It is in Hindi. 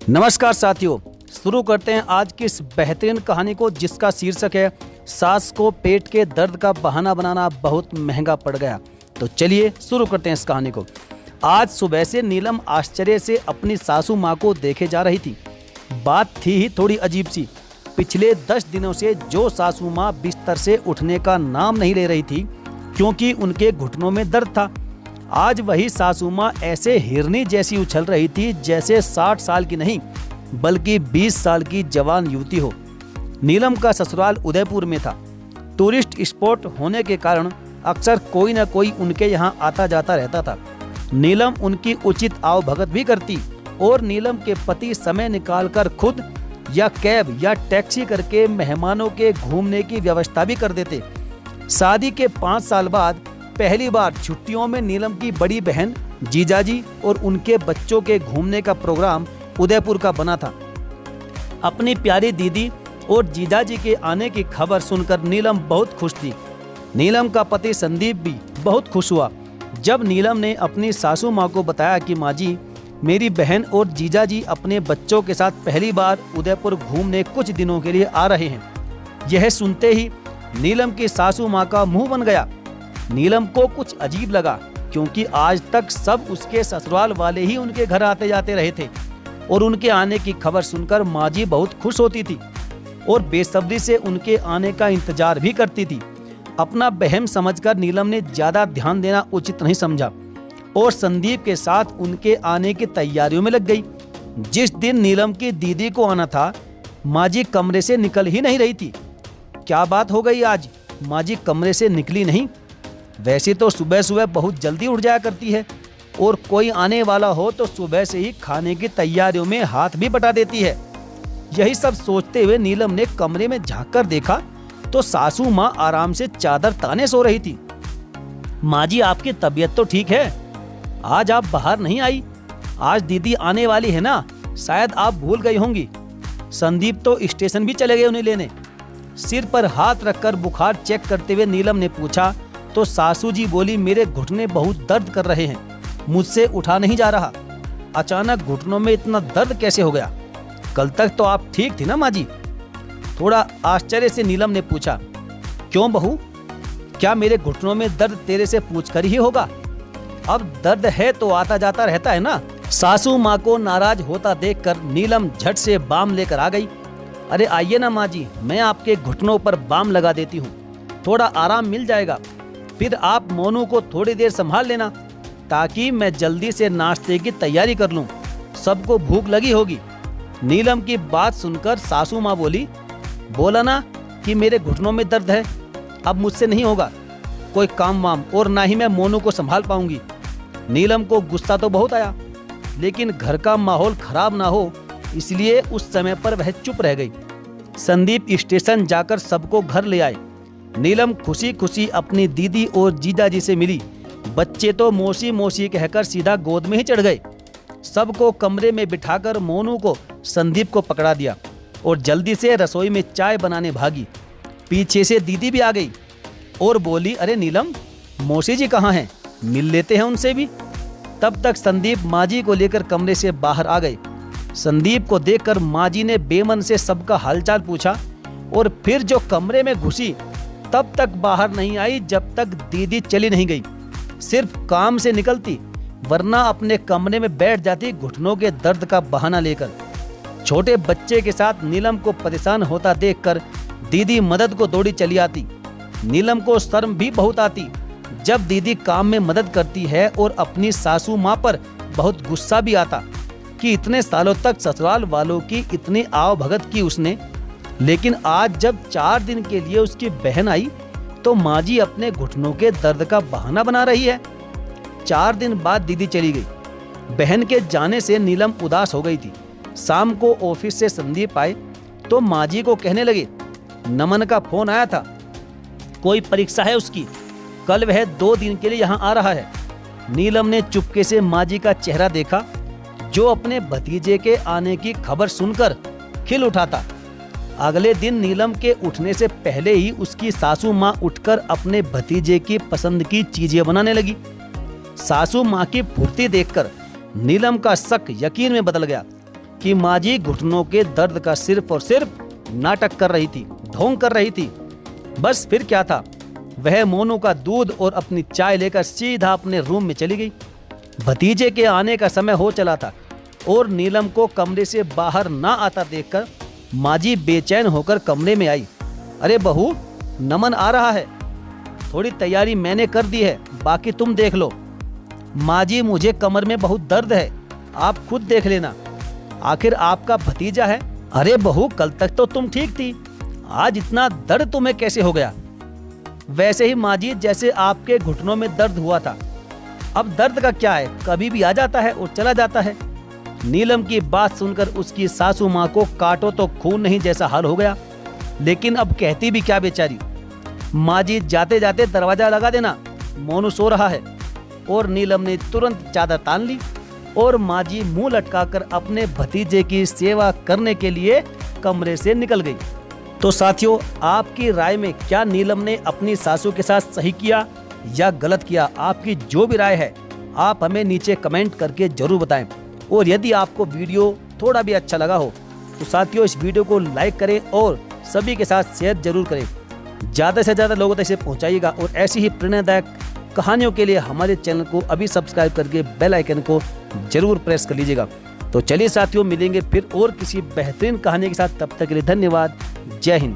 नमस्कार साथियों, शुरू करते हैं आज की इस बेहतरीन कहानी को जिसका शीर्षक है सास को पेट के दर्द का बहाना बनाना बहुत महंगा पड़ गया। तो चलिए शुरू करते हैं इस कहानी को। आज सुबह से नीलम आश्चर्य से अपनी सासू माँ को देखे जा रही थी। बात थी ही थोड़ी अजीब सी। पिछले 10 दिनों से जो सासू माँ बिस्तर से उठने का नाम नहीं ले रही थी क्योंकि उनके घुटनों में दर्द था, आज वही सासू माँ ऐसे हिरनी जैसी उछल रही थी जैसे 60 साल की नहीं बल्कि 20 साल की जवान युवती हो। नीलम का ससुराल उदयपुर में था। टूरिस्ट स्पॉट होने के कारण अक्सर कोई न कोई उनके यहाँ आता जाता रहता था। नीलम उनकी उचित आवभगत भी करती और नीलम के पति समय निकालकर खुद या कैब या टैक्सी करके मेहमानों के घूमने की व्यवस्था भी कर देते। शादी के 5 साल बाद पहली बार छुट्टियों में नीलम की बड़ी बहन, जीजाजी और उनके बच्चों के घूमने का प्रोग्राम उदयपुर का बना था। अपनी प्यारी दीदी और जीजाजी के आने की खबर सुनकर नीलम बहुत खुश थी। नीलम का पति संदीप भी बहुत खुश हुआ जब नीलम ने अपनी सासू माँ को बताया कि माँ जी, मेरी बहन और जीजाजी अपने बच्चों के साथ पहली बार उदयपुर घूमने कुछ दिनों के लिए आ रहे हैं। यह सुनते ही नीलम की सासू माँ का मुंह बन गया। नीलम को कुछ अजीब लगा क्योंकि आज तक सब उसके ससुराल वाले ही उनके घर आते जाते रहे थे और उनके आने की खबर सुनकर माँ जी बहुत खुश होती थी और बेसब्री से उनके आने का इंतजार भी करती थी। अपना बहम समझकर नीलम ने ज्यादा ध्यान देना उचित नहीं समझा और संदीप के साथ उनके आने की तैयारियों में लग गई। जिस दिन नीलम की दीदी को आना था, माँ जी कमरे से निकल ही नहीं रही थी। क्या बात हो गई आज माँ जी कमरे से निकली नहीं? वैसे तो सुबह सुबह बहुत जल्दी उठ जाया करती है और कोई आने वाला हो तो सुबह से ही खाने की तैयारियों में हाथ भी बटा देती है। यही सब सोचते हुए नीलम ने कमरे में झांककर देखा तो सासू माँ आराम से चादर ताने सो रही थी। माँ जी, आपकी तबीयत तो ठीक है? आज आप बाहर नहीं आई? आज दीदी आने वाली है ना, शायद आप भूल गई होंगी। संदीप तो स्टेशन भी चले गए उन्हें लेने। सिर पर हाथ रखकर बुखार चेक करते हुए नीलम ने पूछा तो सासू जी बोली, मेरे घुटने बहुत दर्द कर रहे हैं, मुझसे उठा नहीं जा रहा। अचानक घुटनों में इतना दर्द कैसे हो गया? कल तक तो आप ठीक थी ना माँ जी? थोड़ा आश्चर्य से नीलम ने पूछा। क्यों बहू, क्या मेरे घुटनों में दर्द तेरे से पूछकर ही होगा? अब दर्द है तो आता जाता रहता है ना। सासू माँ को नाराज होता देखकर नीलम झट से बाम लेकर आ गई। अरे आइए ना माँ जी, मैं आपके घुटनों पर बाम लगा देती हूँ, थोड़ा आराम मिल जाएगा। फिर आप मोनू को थोड़ी देर संभाल लेना ताकि मैं जल्दी से नाश्ते की तैयारी कर लूं। सबको भूख लगी होगी। नीलम की बात सुनकर सासू माँ बोली, बोला ना कि मेरे घुटनों में दर्द है, अब मुझसे नहीं होगा कोई काम वाम और ना ही मैं मोनू को संभाल पाऊंगी। नीलम को गुस्सा तो बहुत आया लेकिन घर का माहौल खराब ना हो इसलिए उस समय पर वह चुप रह गई। संदीप स्टेशन जाकर सबको घर ले आए। नीलम खुशी खुशी अपनी दीदी और जीजाजी से मिली। बच्चे तो मौसी मौसी कहकर सीधा गोद में ही चढ़ गए। सबको कमरे में बिठाकर मोनू को संदीप को पकड़ा दिया और जल्दी से रसोई में चाय बनाने भागी। पीछे से दीदी भी आ गई और बोली, अरे नीलम, मौसी जी कहाँ हैं? मिल लेते हैं उनसे भी। तब तक संदीप माँ जी को लेकर कमरे से बाहर आ गए। संदीप को देखकर माँ जी ने बेमन से सबका हालचाल पूछा और फिर जो कमरे में घुसी तब तक बाहर नहीं आई जब तक दीदी चली नहीं गई। सिर्फ काम से निकलती वरना अपने कमरे में बैठ जाती घुटनों के दर्द का बहाना लेकर। छोटे बच्चे के साथ नीलम को परेशान होता देखकर दीदी मदद को दौड़ी चली आती। नीलम को शर्म भी बहुत आती जब दीदी काम में मदद करती है और अपनी सासू माँ पर बहुत गुस्सा भी आता कि इतने सालों तक ससुराल वालों की इतनी आवभगत की उसने, लेकिन आज जब 4 दिन के लिए उसकी बहन आई तो माँ जी अपने घुटनों के दर्द का बहाना बना रही है। 4 दिन बाद दीदी चली गई। बहन के जाने से नीलम उदास हो गई थी। शाम को ऑफिस से संदीप आए तो माँ जी को कहने लगे, नमन का फोन आया था, कोई परीक्षा है उसकी, कल वह 2 दिन के लिए यहाँ आ रहा है। नीलम ने चुपके से माँ जी का चेहरा देखा जो अपने भतीजे के आने की खबर सुनकर खिल उठा था। अगले दिन नीलम के उठने से पहले ही उसकी सासू माँ उठकर अपने भतीजे की पसंद की चीजें बनाने लगी। सासू माँ की फुर्ती देखकर नीलम का शक यकीन में बदल गया। कि माजी घुटनों के दर्द का सिर्फ और सिर्फ नाटक कर रही थी, ढोंग कर रही थी। बस फिर क्या था, वह मोनू का दूध और अपनी चाय लेकर सीधा अपने रूम में चली गई। भतीजे के आने का समय हो चला था और नीलम को कमरे से बाहर ना आता देखकर माजी बेचैन होकर कमरे में आई। अरे बहू, नमन आ रहा है, थोड़ी तैयारी मैंने कर दी है, बाकी तुम देख लो। माजी, मुझे कमर में बहुत दर्द है, आप खुद देख लेना, आखिर आपका भतीजा है। अरे बहू, कल तक तो तुम ठीक थी, आज इतना दर्द तुम्हें कैसे हो गया? वैसे ही माजी, जैसे आपके घुटनों में दर्द हुआ था। अब दर्द का क्या है, कभी भी आ जाता है और चला जाता है। नीलम की बात सुनकर उसकी सासू माँ को काटो तो खून नहीं जैसा हाल हो गया, लेकिन अब कहती भी क्या बेचारी। माजी, जाते जाते दरवाजा लगा देना, मोनू सो रहा है। और नीलम ने तुरंत चादर तान ली और माजी मुंह लटकाकर अपने भतीजे की सेवा करने के लिए कमरे से निकल गई। तो साथियों, आपकी राय में क्या नीलम ने अपनी सासू के साथ सही किया या गलत किया? आपकी जो भी राय है आप हमें नीचे कमेंट करके जरूर बताएं। और यदि आपको वीडियो थोड़ा भी अच्छा लगा हो तो साथियों, इस वीडियो को लाइक करें और सभी के साथ शेयर जरूर करें। ज़्यादा से ज़्यादा लोगों तक इसे पहुंचाइएगा और ऐसी ही प्रेरणादायक कहानियों के लिए हमारे चैनल को अभी सब्सक्राइब करके बेल आइकन को जरूर प्रेस कर लीजिएगा। तो चलिए साथियों, मिलेंगे फिर और किसी बेहतरीन कहानी के साथ। तब तक के लिए धन्यवाद। जय हिंद।